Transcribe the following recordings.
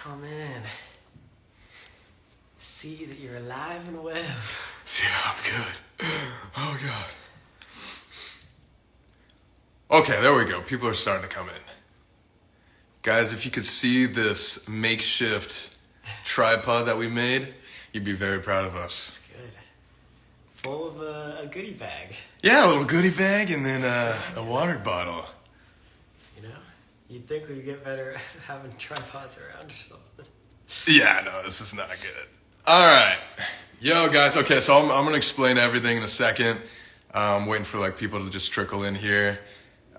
come in, see that you're alive and well. Yeah, I'm good. Oh, God. Okay, there we go. People are starting to come in. Guys, if you could see this makeshift tripod that we made, you'd be very proud of us. It's good. Full of a goodie bag. Yeah, a little goodie bag and then a water bottle. You know? You'd think we'd get better having tripods around or something. Yeah, no, this is not good. All right. Yo, guys. Okay, so I'm going to explain everything in a second. Waiting for people to just trickle in here.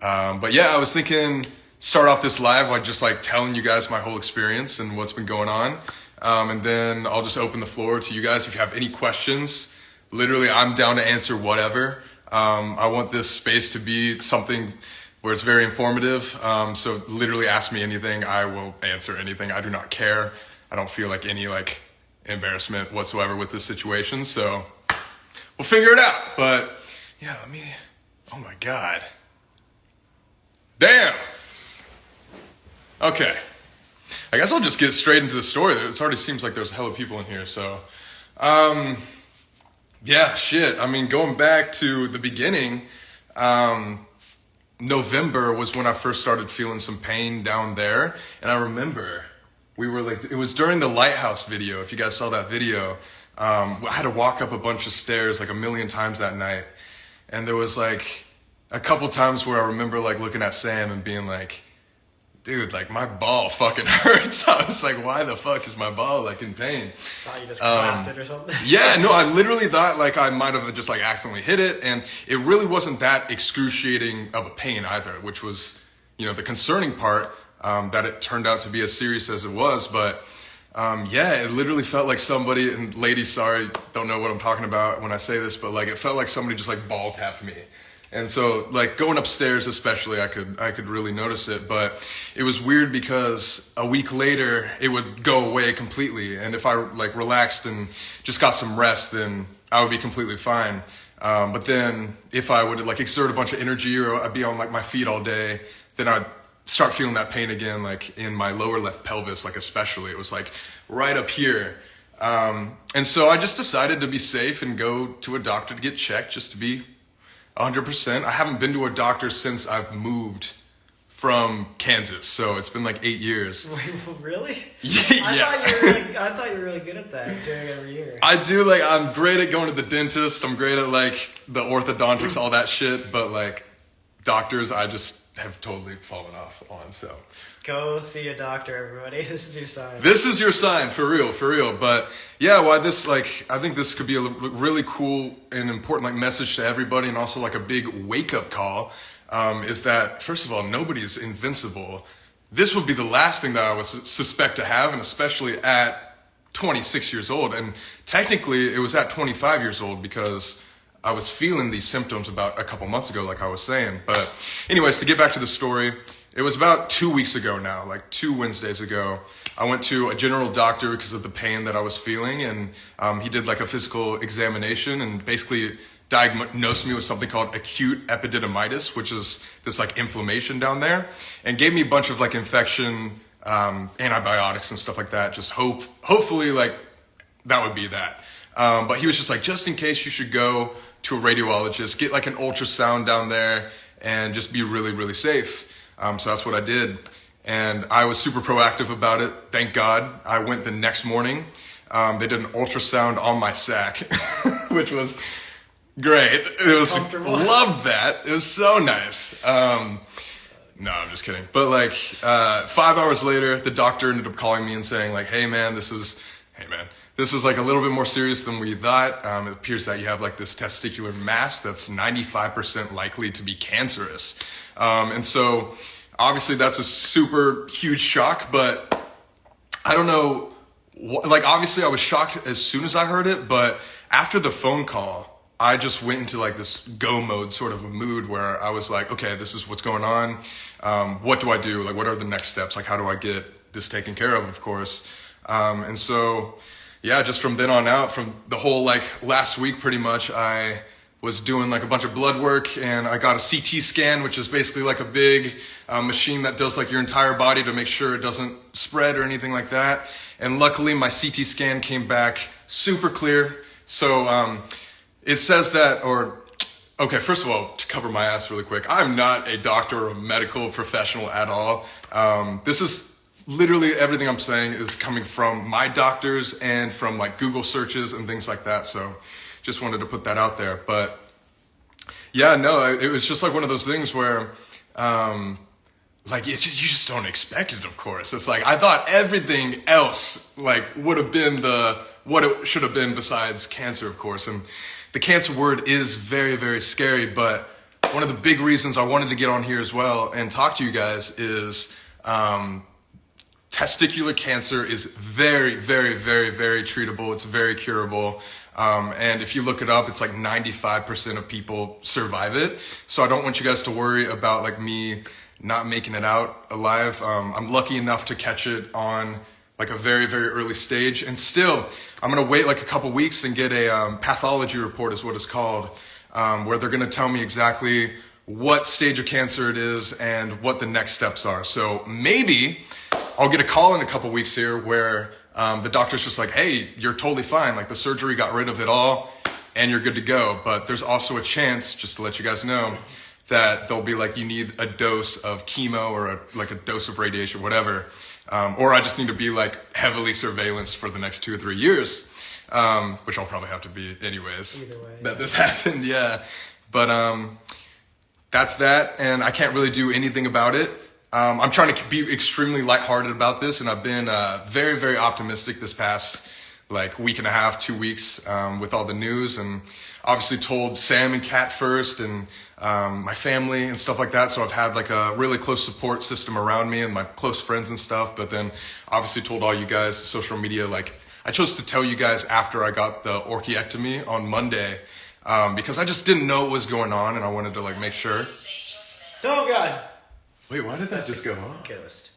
But yeah, I was thinking start off this live by just telling you guys my whole experience and what's been going on. And then I'll just open the floor to you guys if you have any questions. Literally, I'm down to answer whatever. I want this space to be something where it's very informative. So literally ask me anything. I will answer anything. I do not care. I don't feel any embarrassment whatsoever with this situation. So we'll figure it out. But yeah, oh my God. Damn. Okay. I guess I'll just get straight into the story. It already seems like there's a hell of people in here. So, yeah, shit. Going back to the beginning, November was when I first started feeling some pain down there. And I remember it was during the lighthouse video. If you guys saw that video, I had to walk up a bunch of stairs a million times that night. And there was a couple times where I remember looking at Sam and being dude, my ball fucking hurts. I was why the fuck is my ball in pain? Thought you just clapped it or something? Yeah, no, I literally thought I might have just accidentally hit it, and it really wasn't that excruciating of a pain either, which was, the concerning part, that it turned out to be as serious as it was. But yeah, it literally felt like somebody, and ladies, sorry, don't know what I'm talking about when I say this, but it felt like somebody just ball tapped me. And so going upstairs especially, I could really notice it. But it was weird because a week later it would go away completely. And if I relaxed and just got some rest, then I would be completely fine. But then if I would exert a bunch of energy or I'd be on my feet all day, then I'd start feeling that pain again, in my lower left pelvis, especially. It was right up here. And so I just decided to be safe and go to a doctor to get checked just to be 100%. I haven't been to a doctor since I've moved from Kansas, so it's been 8 years. Wait, really? Yeah. I thought you were really good at that, doing it every year. I do. I'm great at going to the dentist. I'm great at the orthodontics, all that shit. But doctors, I just have totally fallen off on. So go see a doctor, everybody. This is your sign. This is your sign, for real. But yeah, why this, I think this could be a really cool and important, message to everybody, and also a big wake-up call, is that, first of all, nobody's invincible. This would be the last thing that I would suspect to have, and especially at 26 years old. And technically, it was at 25 years old because I was feeling these symptoms about a couple months ago, like I was saying. But anyways, to get back to the story, it was about 2 weeks ago now, 2 Wednesdays ago. I went to a general doctor because of the pain that I was feeling, and he did a physical examination and basically diagnosed me with something called acute epididymitis, which is this inflammation down there, and gave me a bunch of infection, antibiotics and stuff like that. Just hopefully that would be that. But he was just in case, you should go to a radiologist, get an ultrasound down there, and just be really, really safe. So that's what I did. And I was super proactive about it. Thank God. I went the next morning. They did an ultrasound on my sack, which was great. It was, loved that. It was so nice. No, I'm just kidding. But 5 hours later, the doctor ended up calling me and saying hey man, this is a little bit more serious than we thought. It appears that you have this testicular mass that's 95% likely to be cancerous. And so obviously that's a super huge shock, but I don't know, obviously I was shocked as soon as I heard it, but after the phone call, I just went into this go mode sort of a mood where I was okay, this is what's going on. What do I do? What are the next steps? How do I get this taken care of course? And so, yeah, just from then on out, from the whole last week pretty much, I was doing like a bunch of blood work, and I got a CT scan, which is basically like a big machine that does like your entire body to make sure it doesn't spread or anything like that. And luckily my CT scan came back super clear. So it says that, okay, first of all, to cover my ass really quick, I'm not a doctor or a medical professional at all. This is literally everything I'm saying is coming from my doctors and from like Google searches and things like that. So just wanted to put that out there. But yeah, no, it was just like one of those things where like you just don't expect it, of course. It's like I thought everything else like would have been what it should have been besides cancer, of course. And the cancer word is very, very scary, but one of the big reasons I wanted to get on here as well and talk to you guys is testicular cancer is very, very, very, very treatable. It's very curable. And if you look it up, it's like 95% of people survive it. So I don't want you guys to worry about like me not making it out alive. I'm lucky enough to catch it on like a very, very early stage. And still, I'm going to wait like a couple weeks and get a pathology report is what it's called, where they're going to tell me exactly what stage of cancer it is and what the next steps are. So maybe I'll get a call in a couple weeks here where the doctor's just like, hey, you're totally fine. Like the surgery got rid of it all and you're good to go. But there's also a chance, just to let you guys know, that they'll be like, you need a dose of chemo or like a dose of radiation, whatever. Or I just need to be like heavily surveillanced for the next 2 or 3 years, which I'll probably have to be anyways. Either way, that this happened, yeah. But that's that, and I can't really do anything about it. I'm trying to be extremely lighthearted about this, and I've been very, very optimistic this past like week and a half, 2 weeks with all the news, and obviously told Sam and Kat first, and my family and stuff like that. So I've had like a really close support system around me and my close friends and stuff. But then obviously told all you guys, social media, like I chose to tell you guys after I got the orchiectomy on Monday because I just didn't know what was going on and I wanted to like make sure. Oh God. Wait, why did that just go off? Ghost.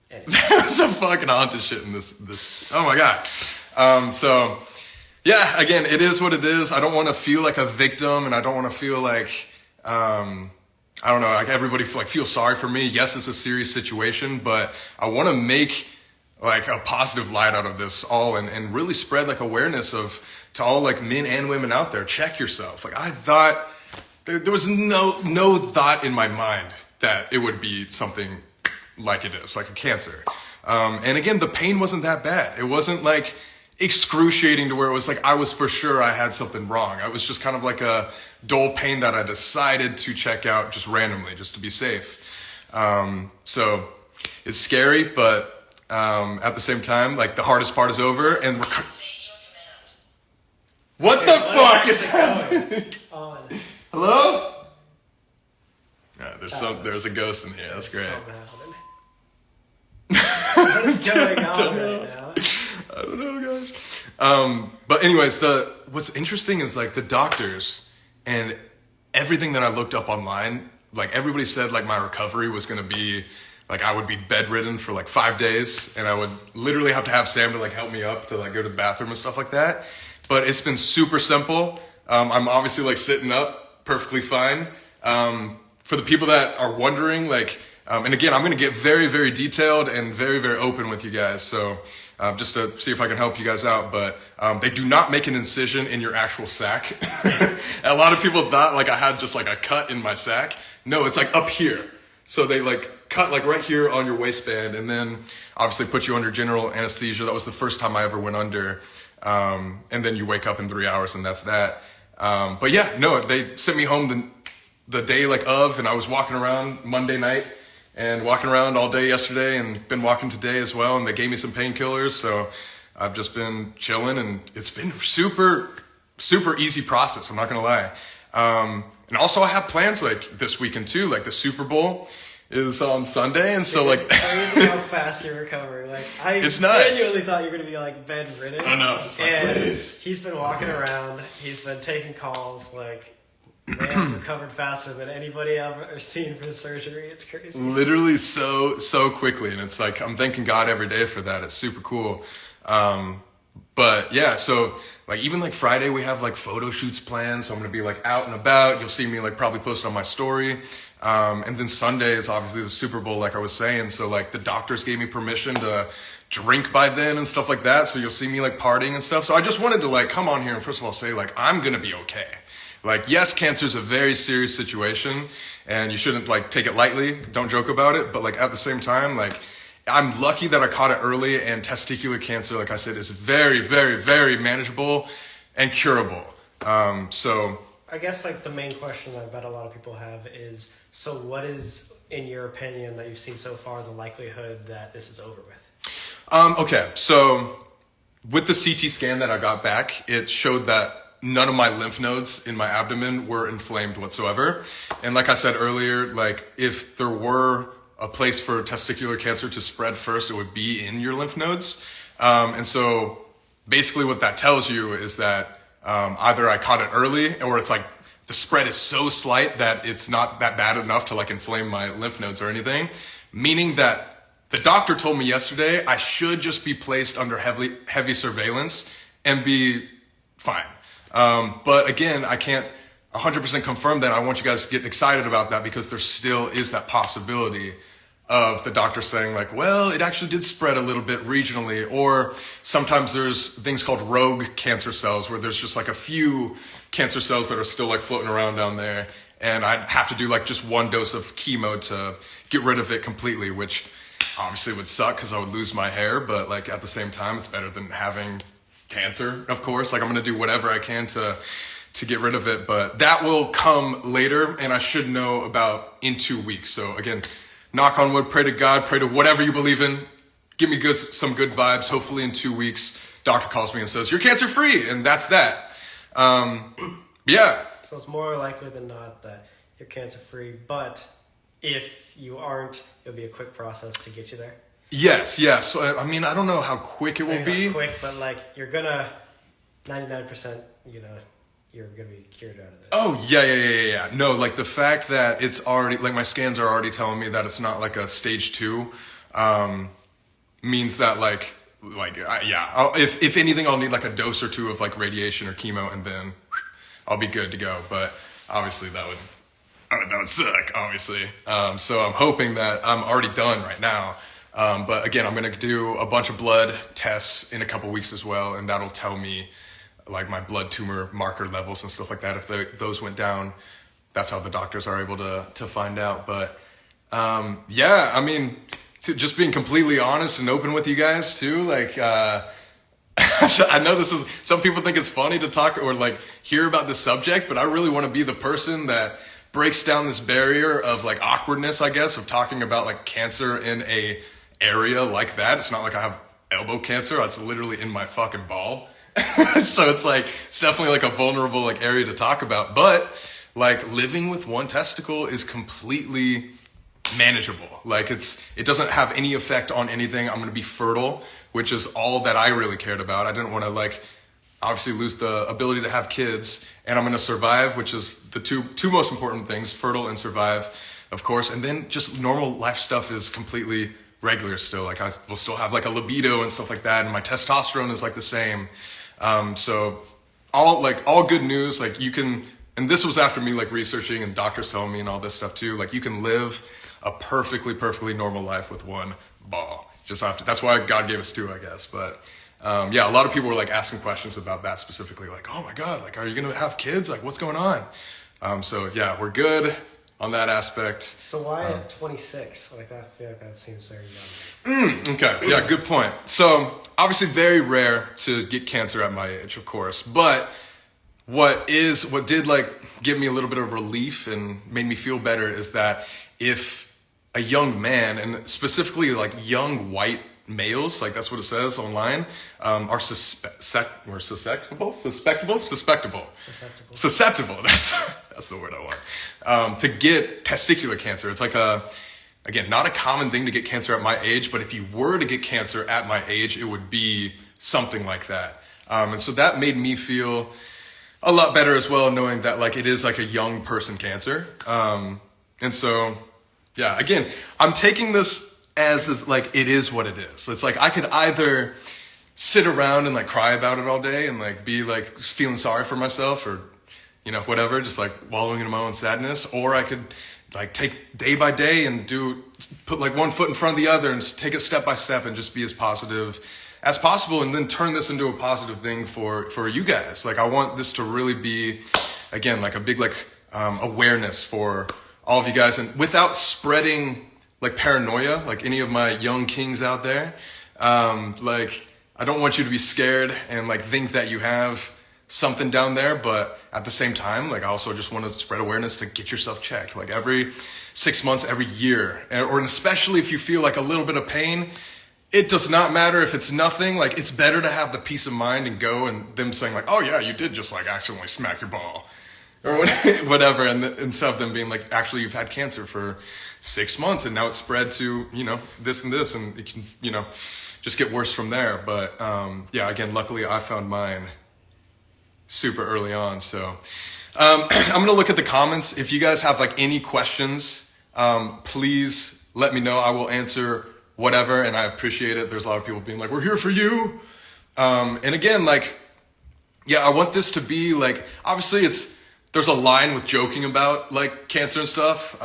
Anyway. There's some fucking haunted shit in this. Oh my God. So yeah, again, it is what it is. I don't want to feel like a victim, and I don't want to feel like, I don't know, like everybody feel sorry for me. Yes, it's a serious situation, but I want to make like a positive light out of this all and really spread like awareness to all like men and women out there. Check yourself. Like I thought there was no thought in my mind that it would be something like it is, like a cancer. And again, the pain wasn't that bad. It wasn't like excruciating to where it was like I was for sure I had something wrong. I was just kind of like a dull pain that I decided to check out just randomly, just to be safe. So it's scary, but at the same time, like the hardest part is over, and what the fuck is happening? Hello? Yeah, there's a ghost in here. That's great. What's going on right now? I don't know, guys. But anyways, what's interesting is like the doctors and everything that I looked up online, like everybody said like my recovery was going to be like I would be bedridden for like 5 days and I would literally have to have Sam to like help me up to like go to the bathroom and stuff like that. But it's been super simple. I'm obviously like sitting up perfectly fine. For the people that are wondering, like, and again, I'm going to get very, very detailed and very, very open with you guys. So just to see if I can help you guys out. But they do not make an incision in your actual sack. A lot of people thought like I had just like a cut in my sack. No, it's like up here. So they like cut like right here on your waistband and then obviously put you under general anesthesia. That was the first time I ever went under. And then you wake up in 3 hours and that's that. But yeah, no, they sent me home the day like of, and I was walking around Monday night and walking around all day yesterday and been walking today as well. And they gave me some painkillers. So I've just been chilling and it's been super, super easy process. I'm not going to lie. And also I have plans like this weekend too, like the Super Bowl is on Sunday. And so like, it's crazy how fast you recover. Like I genuinely thought you were going to be like bedridden. I know. Just like, and please. He's been walking around. He's been taking calls. Like, man's recovered faster than anybody I've ever seen from surgery. It's crazy. Literally so quickly. And it's like, I'm thanking God every day for that. It's super cool. But yeah, so like even like Friday we have like photo shoots planned, so I'm gonna be like out and about. You'll see me like probably post on my story. And then Sunday is obviously the Super Bowl, like I was saying. So like the doctors gave me permission to drink by then and stuff like that. So you'll see me like partying and stuff. So I just wanted to like come on here and first of all say like I'm gonna be okay. Like yes, cancer is a very serious situation, and you shouldn't like take it lightly. Don't joke about it. But like at the same time, like I'm lucky that I caught it early, and testicular cancer, like I said, is very, very, very manageable and curable. So I guess like the main question that I bet a lot of people have is, so what is, in your opinion, that you've seen so far, the likelihood that this is over with? Okay, so with the CT scan that I got back, it showed that none of my lymph nodes in my abdomen were inflamed whatsoever. And like I said earlier, like if there were a place for testicular cancer to spread first, it would be in your lymph nodes. And so basically what that tells you is that either I caught it early, or it's like the spread is so slight that it's not that bad enough to like inflame my lymph nodes or anything. Meaning that the doctor told me yesterday I should just be placed under heavy surveillance and be fine. But again, I can't 100% confirm that. I want you guys to get excited about that, because there still is that possibility of the doctor saying like, well, it actually did spread a little bit regionally. Or sometimes there's things called rogue cancer cells, where there's just like a few cancer cells that are still like floating around down there, and I'd have to do like just one dose of chemo to get rid of it completely, which obviously would suck because I would lose my hair. But like at the same time, it's better than having cancer, of course. Like I'm gonna do whatever I can to get rid of it, but that will come later, and I should know about in 2 weeks. So again, knock on wood, pray to God, pray to whatever you believe in. Give me some good vibes. Hopefully in 2 weeks, doctor calls me and says, you're cancer free. And that's that. Yeah. So it's more likely than not that you're cancer free, but if you aren't, it'll be a quick process to get you there. Yes. So, I mean, I don't know how quick it will be. Not quick, but like you're gonna 99%, you're gonna be cured out of this. Oh, yeah. No, like the fact that it's already, like my scans are already telling me that it's not like a stage 2, means that if anything, I'll need like a dose or 2 of like radiation or chemo, and then I'll be good to go. But obviously that would suck, obviously. So I'm hoping that I'm already done right now. But again, I'm going to do a bunch of blood tests in a couple weeks as well, and that'll tell me like my blood tumor marker levels and stuff like that. If those went down, that's how the doctors are able to find out. But yeah, I mean, just being completely honest and open with you guys too, like I know this is, some people think it's funny to talk or like hear about this subject, but I really want to be the person that breaks down this barrier of like awkwardness, I guess, of talking about like cancer in a area like that. It's not like I have elbow cancer. It's literally in my fucking ball. So it's like, it's definitely like a vulnerable like area to talk about, but like living with one testicle is completely manageable. Like it doesn't have any effect on anything. I'm going to be fertile, which is all that I really cared about. I didn't want to like obviously lose the ability to have kids, and I'm going to survive, which is the two most important things, fertile and survive, of course. And then just normal life stuff is completely regular still. Like I will still have like a libido and stuff like that. And my testosterone is like the same. So all good news, like you can, and this was after me like researching and doctors telling me and all this stuff too, like you can live a perfectly normal life with one ball. Just have to, that's why God gave us 2, I guess. But yeah, a lot of people were like asking questions about that specifically, like, oh my God, like, are you going to have kids? Like, what's going on? So yeah, we're good on that aspect. So why at 26? Like, I feel like that seems very young. Okay, yeah, good point. So obviously very rare to get cancer at my age, of course. But what did like give me a little bit of relief and made me feel better is that if a young man, and specifically like young white males, like that's what it says online, are susceptible. That's the word I want. To get testicular cancer. It's like again, not a common thing to get cancer at my age, but if you were to get cancer at my age, it would be something like that. And so that made me feel a lot better as well, knowing that like it is like a young person cancer. And so, yeah, again, I'm taking this as like it is what it is. It's like I could either sit around and like cry about it all day and like be like feeling sorry for myself or, you know, whatever, just like wallowing in my own sadness. Or I could like take day by day and put like one foot in front of the other and just take it step by step and just be as positive as possible, and then turn this into a positive thing for you guys. Like, I want this to really be, again, like a big like awareness for all of you guys, and without spreading like paranoia, like any of my young kings out there. Like, I don't want you to be scared and like think that you have something down there, but at the same time, like, I also just want to spread awareness to get yourself checked, like every 6 months, every year, or especially if you feel like a little bit of pain. It does not matter if it's nothing. Like, it's better to have the peace of mind and go, and them saying like, oh yeah, you did just like accidentally smack your ball or whatever, and instead of them being like, actually, you've had cancer for 6 months and now it's spread to, you know, this and this, and it can, you know, just get worse from there. But yeah, again, luckily I found mine super early on. So I'm gonna look at the comments. If you guys have like any questions, please let me know. I will answer whatever, and I appreciate it. There's a lot of people being like, we're here for you. And again, like, yeah, I want this to be like, obviously there's a line with joking about like cancer and stuff.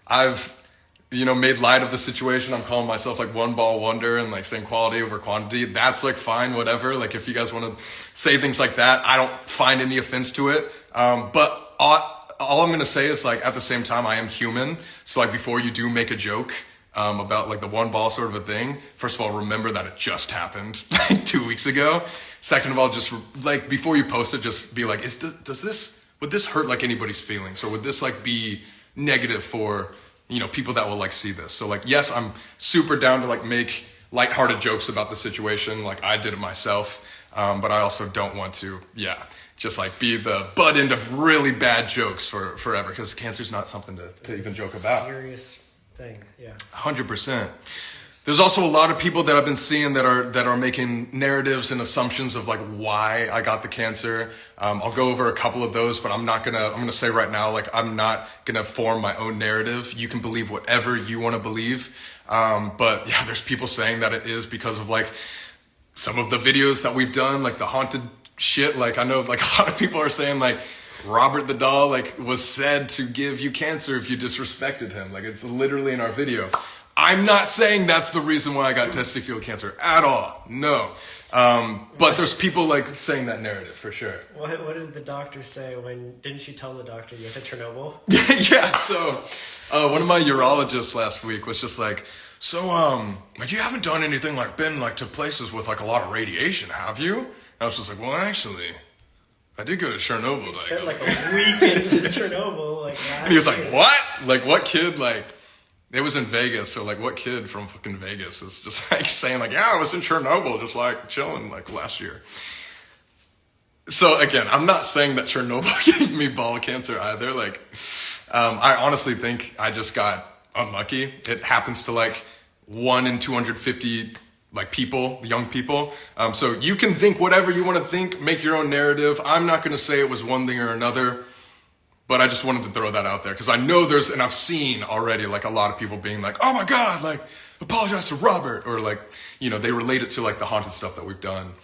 I've, you know, made light of the situation. I'm calling myself like one ball wonder and like saying quality over quantity. That's like fine, whatever. Like, if you guys want to say things like that, I don't find any offense to it. But all I'm going to say is like, at the same time, I am human. So like, before you do make a joke about like the one ball sort of a thing, first of all, remember that it just happened like 2 weeks ago. Second of all, just like, before you post it, just be like, would this hurt like anybody's feelings, or would this like be negative for, you know, people that will like see this? So like, yes, I'm super down to like make lighthearted jokes about the situation, like I did it myself. But I also don't want to, just like be the butt end of really bad jokes forever, because cancer's not something to even joke about. Serious thing, yeah. 100%. There's also a lot of people that I've been seeing that are making narratives and assumptions of like why I got the cancer. I'll go over a couple of those, but I'm gonna say right now, like, I'm not gonna form my own narrative. You can believe whatever you want to believe. But yeah, there's people saying that it is because of like some of the videos that we've done, like the haunted shit. Like, I know like a lot of people are saying like Robert the doll like was said to give you cancer if you disrespected him. Like, it's literally in our video. I'm not saying that's the reason why I got testicular cancer at all. No. But there's people like saying that narrative for sure. What did the doctor say didn't she tell the doctor you went to Chernobyl? Yeah. So, one of my urologists last week was just like, so, like, you haven't done anything like been like to places with like a lot of radiation, have you? And I was just like, well, actually, I did go to Chernobyl. You spent like a week in Chernobyl. Like, and he was like, what? Like, what kid, like, it was in Vegas, so like, what kid from fucking Vegas is just like saying like, yeah, I was in Chernobyl just like chilling like last year. So again, I'm not saying that Chernobyl gave me ball cancer either. Like, I honestly think I just got unlucky. It happens to like 1 in 250 like people, young people. So you can think whatever you want to think, make your own narrative. I'm not going to say it was one thing or another. But I just wanted to throw that out there, because I know and I've seen already like a lot of people being like, oh my God, like, apologize to Robert, or like, you know, they relate it to like the haunted stuff that we've done.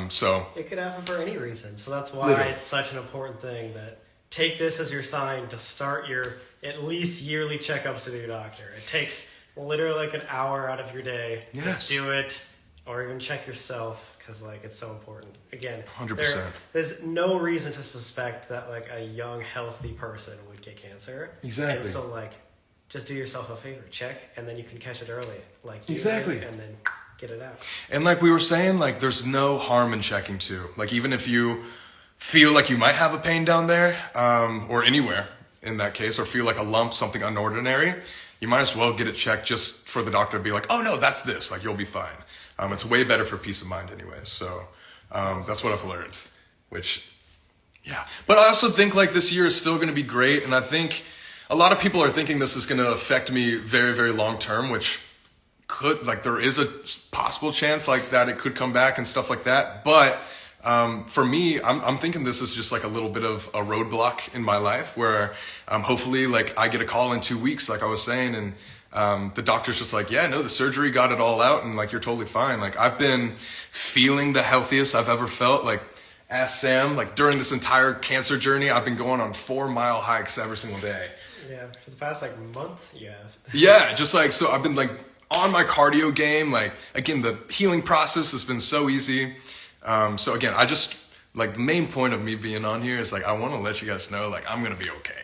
So it could happen for any reason. So that's why literally, it's such an important thing that take this as your sign to start your at least yearly checkups with your doctor. It takes literally like an hour out of your day. Yes. Just do it, or even check yourself, because like it's so important. Again, 100%. There's no reason to suspect that like a young, healthy person would get cancer. Exactly. And so like, just do yourself a favor, check, and then you can catch it early. Like, exactly. And then get it out. And like we were saying, like, there's no harm in checking too. Like, even if you feel like you might have a pain down there, or anywhere in that case, or feel like a lump, something unordinary, you might as well get it checked, just for the doctor to be like, oh no, that's this, like, you'll be fine. It's way better for peace of mind anyways. So that's what I've learned, which, yeah. But I also think like this year is still going to be great. And I think a lot of people are thinking this is going to affect me very, very long term, which could, like, there is a possible chance like that it could come back and stuff like that. But for me, I'm thinking this is just like a little bit of a roadblock in my life where hopefully like I get a call in 2 weeks, like I was saying, and the doctor's just like, yeah, no, the surgery got it all out and like you're totally fine. Like I've been feeling the healthiest I've ever felt. Like ask Sam, like during this entire cancer journey, I've been going on 4-mile hikes every single day. Yeah, for the past like month, yeah. Yeah, just like, so I've been like on my cardio game. Like again, the healing process has been so easy. So again, I just like the main point of me being on here is like, I want to let you guys know, like, I'm going to be okay.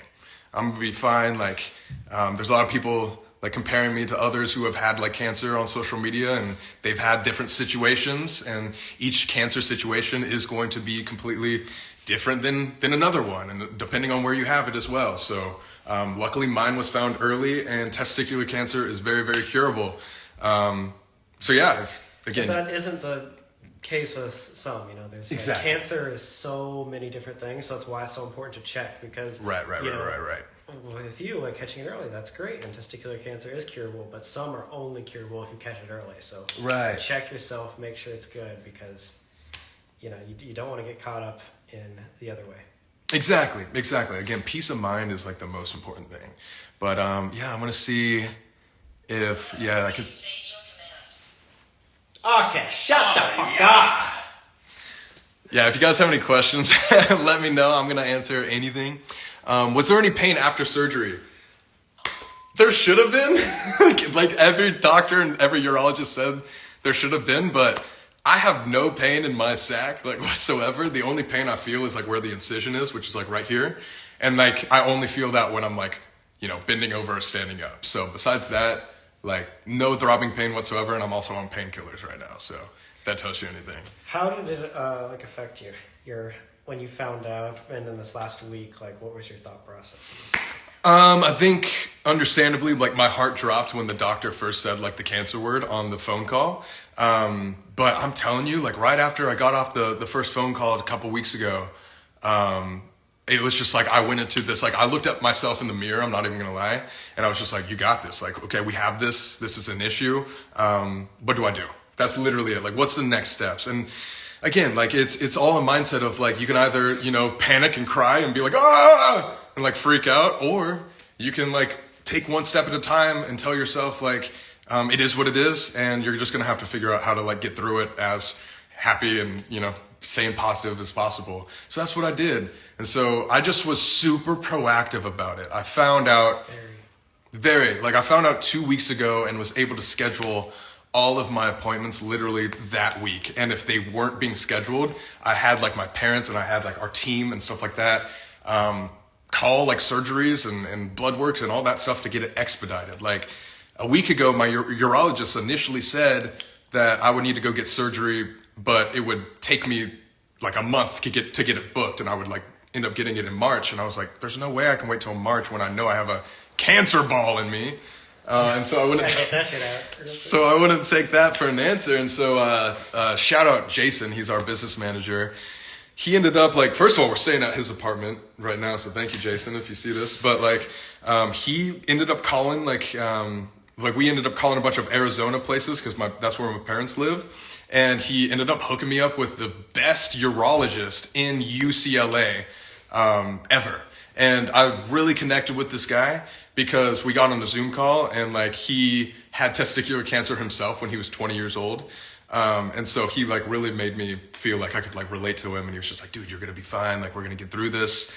I'm going to be fine. Like, there's a lot of people like comparing me to others who have had like cancer on social media, and they've had different situations, and each cancer situation is going to be completely different than another one, and depending on where you have it as well. So luckily mine was found early, and testicular cancer is very, very curable. So yeah, again, but that isn't the case with some, there's exactly. Cancer is so many different things, so that's why it's so important to check, because right. With you, like catching it early, that's great, and testicular cancer is curable, but some are only curable if you catch it early. So check yourself, make sure it's good, because you don't want to get caught up in the other way. Exactly. Again, peace of mind is like the most important thing. But I'm gonna see if I can. Okay, shut the fuck up. Yeah, if you guys have any questions, let me know. I'm gonna answer anything. Was there any pain after surgery? There should have been. Like every doctor and every urologist said there should have been, but I have no pain in my sac, like whatsoever. The only pain I feel is like where the incision is, which is like right here. And like, I only feel that when I'm like, bending over or standing up. So besides that, like no throbbing pain whatsoever. And I'm also on painkillers right now. So if that tells you anything. How did it affect you? When you found out, and in this last week, like what was your thought process? I think understandably, like my heart dropped when the doctor first said like the cancer word on the phone call. But I'm telling you, like right after I got off the first phone call a couple weeks ago, it was just like, I went into this, like I looked at myself in the mirror, I'm not even gonna lie. And I was just like, you got this. Like, okay, we have this is an issue. What do I do? That's literally it. Like, what's the next steps? And again, like it's all a mindset of like, you can either, panic and cry and be like, ah, and like freak out, or you can like take one step at a time and tell yourself like, it is what it is. And you're just going to have to figure out how to like get through it as happy and, sane positive as possible. So that's what I did. And so I just was super proactive about it. I found out I found out 2 weeks ago and was able to schedule all of my appointments literally that week. And if they weren't being scheduled, I had like my parents and I had like our team and stuff like that, call like surgeries and blood works and all that stuff to get it expedited. Like a week ago, my urologist initially said that I would need to go get surgery, but it would take me like a month to get it booked. And I would like end up getting it in March. And I was like, there's no way I can wait till March when I know I have a cancer ball in me. And so I wouldn't get that shit out. So I wouldn't take that for an answer. And so shout out Jason, he's our business manager. He ended up like, first of all, we're staying at his apartment right now, so thank you, Jason, if you see this. But like he ended up calling like we ended up calling a bunch of Arizona places because that's where my parents live. And he ended up hooking me up with the best urologist in UCLA ever. And I really connected with this guy because we got on a Zoom call, and like he had testicular cancer himself when he was 20 years old. And so he like really made me feel like I could like relate to him, and he was just like, dude, you're going to be fine. Like, we're going to get through this.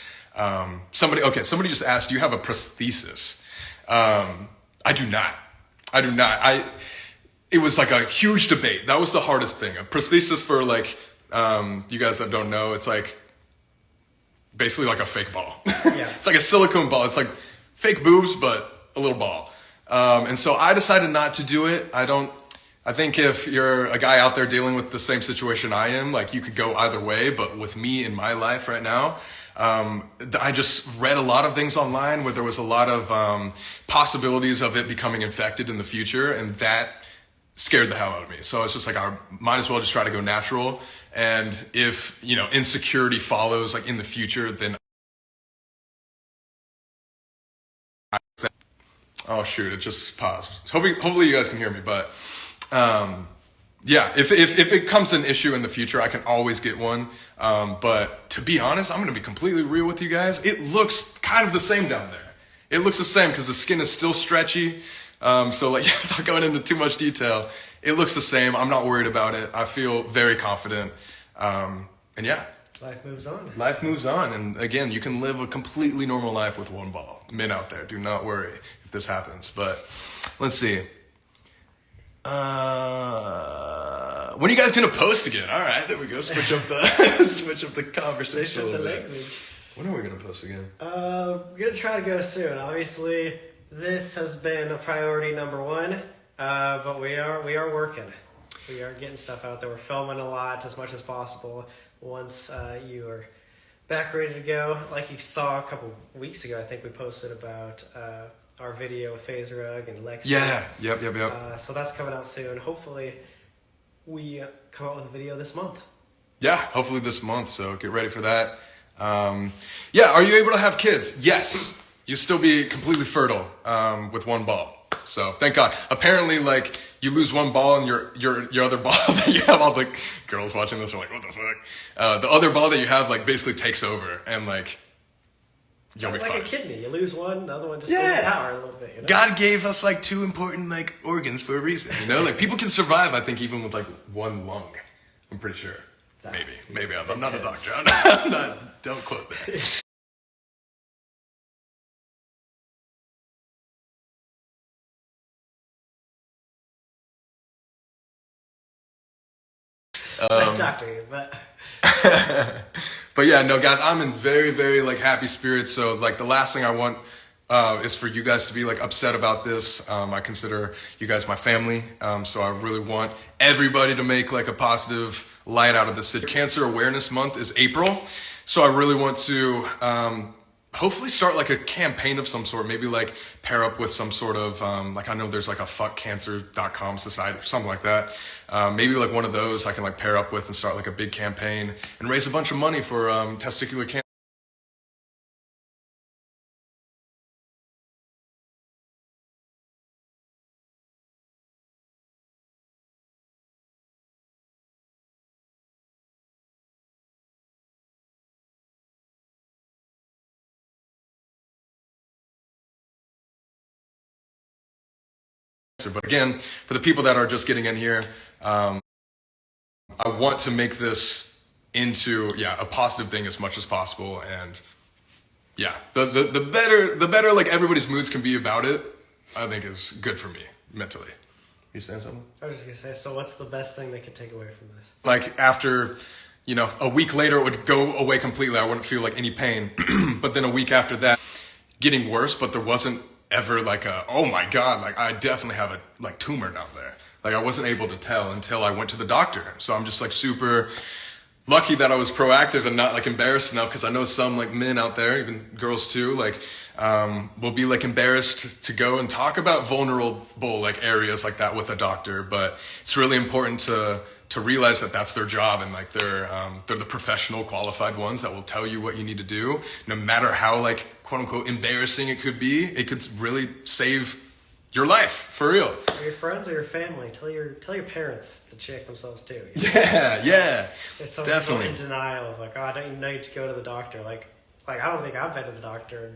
Somebody just asked, do you have a prosthesis? I do not. It was like a huge debate. That was the hardest thing. A prosthesis, for like, you guys that don't know, it's like basically like a fake ball. Yeah. It's like a silicone ball. It's like fake boobs, but a little ball. And so I decided not to do it. I think if you're a guy out there dealing with the same situation I am, like you could go either way. But with me in my life right now, I just read a lot of things online where there was a lot of possibilities of it becoming infected in the future. And that scared the hell out of me. So it's just like, I might as well just try to go natural. And if, insecurity follows like in the future, then oh shoot, it just paused. Hopefully you guys can hear me, but if it comes an issue in the future, I can always get one. But to be honest, I'm going to be completely real with you guys. It looks kind of the same down there. It looks the same because the skin is still stretchy. So like, yeah, without going into too much detail, it looks the same. I'm not worried about it. I feel very confident. And yeah. Life moves on. Life moves on. And again, you can live a completely normal life with one ball. Men out there, do not worry if this happens. But let's see. When are you guys gonna post again? All right, there we go. Switch up the conversation a little bit. When are we gonna post again? We're gonna try to go soon. Obviously, this has been a priority number one, but we are working. We are getting stuff out there. We're filming a lot as much as possible. Once you are back ready to go, like you saw a couple weeks ago, I think we posted about our video with Phase Rug and Lex. Yeah, yep. So that's coming out soon. Hopefully, we come out with a video this month. Yeah, hopefully this month. So get ready for that. Yeah, are you able to have kids? Yes. You still be completely fertile with one ball. So thank God. Apparently, like you lose one ball and your other ball that you have, all the girls watching this are like, what the fuck? The other ball that you have like basically takes over and like you'll be like fine. A kidney. You lose one, the other one just goes power a little bit. You know? God gave us like two important like organs for a reason. You know, like people can survive. I think even with like one lung. I'm pretty sure. Maybe I'm not a doctor. I'm not. Don't quote that. Doctor, but but yeah, no, guys, I'm in very, very like happy spirits. So like the last thing I want is for you guys to be like upset about this. I consider you guys my family, so I really want everybody to make like a positive light out of this. Cancer Awareness Month is April, so I really want to hopefully start like a campaign of some sort, maybe like pair up with some sort of like I know there's like a fuckcancer.com society or something like that. Maybe like one of those I can like pair up with and start like a big campaign and raise a bunch of money for testicular cancer. But again, for the people that are just getting in here, I want to make this into a positive thing as much as possible. And yeah, the better like everybody's moods can be about it, I think is good for me mentally. You saying something? I was just gonna say, so what's the best thing they could take away from this? Like after, a week later it would go away completely. I wouldn't feel like any pain. But then a week after that, getting worse, but there wasn't ever like oh my God, like I definitely have a like tumor down there. Like I wasn't able to tell until I went to the doctor. So I'm just like super lucky that I was proactive and not like embarrassed enough, because I know some like men out there, even girls too, like will be like embarrassed to go and talk about vulnerable like areas like that with a doctor. But it's really important to realize that that's their job, and like they're the professional qualified ones that will tell you what you need to do, no matter how like quote unquote embarrassing it could be. It could really save your life for real. Or your friends or your family, tell your parents to check themselves too. Yeah. There's some definitely people in denial of like, oh, I don't even need to go to the doctor. Like I don't think I've been to the doctor in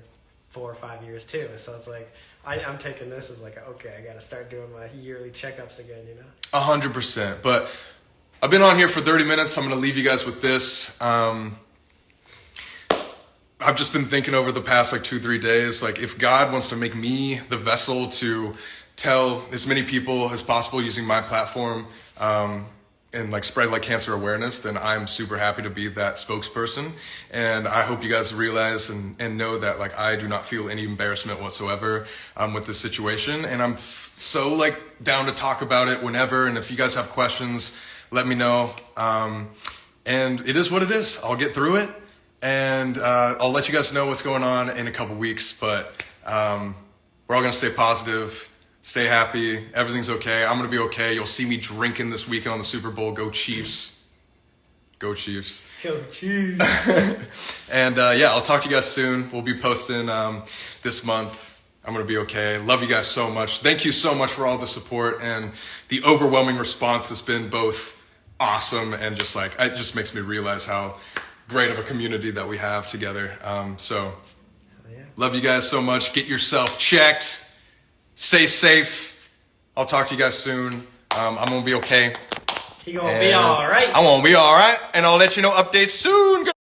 4 or 5 years too. So it's like I'm taking this as like, okay, I got to start doing my yearly checkups again. 100%. But I've been on here for 30 minutes. I'm going to leave you guys with this. I've just been thinking over the past like 2-3 days, like if God wants to make me the vessel to tell as many people as possible using my platform and like spread like cancer awareness, then I'm super happy to be that spokesperson. And I hope you guys realize and know that like I do not feel any embarrassment whatsoever with this situation. And I'm so like down to talk about it whenever. And if you guys have questions, let me know. And it is what it is. I'll get through it. And I'll let you guys know what's going on in a couple weeks. But we're all going to stay positive, stay happy. Everything's okay. I'm going to be okay. You'll see me drinking this weekend on the Super Bowl. Go Chiefs. Go Chiefs. Go Chiefs. And I'll talk to you guys soon. We'll be posting this month. I'm going to be okay. Love you guys so much. Thank you so much for all the support. And the overwhelming response has been both awesome and just like, it just makes me realize how great of a community that we have together. Love you guys so much. Get yourself checked. Stay safe. I'll talk to you guys soon. I'm gonna be okay. He gonna be all right. I'm gonna be all right, and I'll let you know updates soon, guys.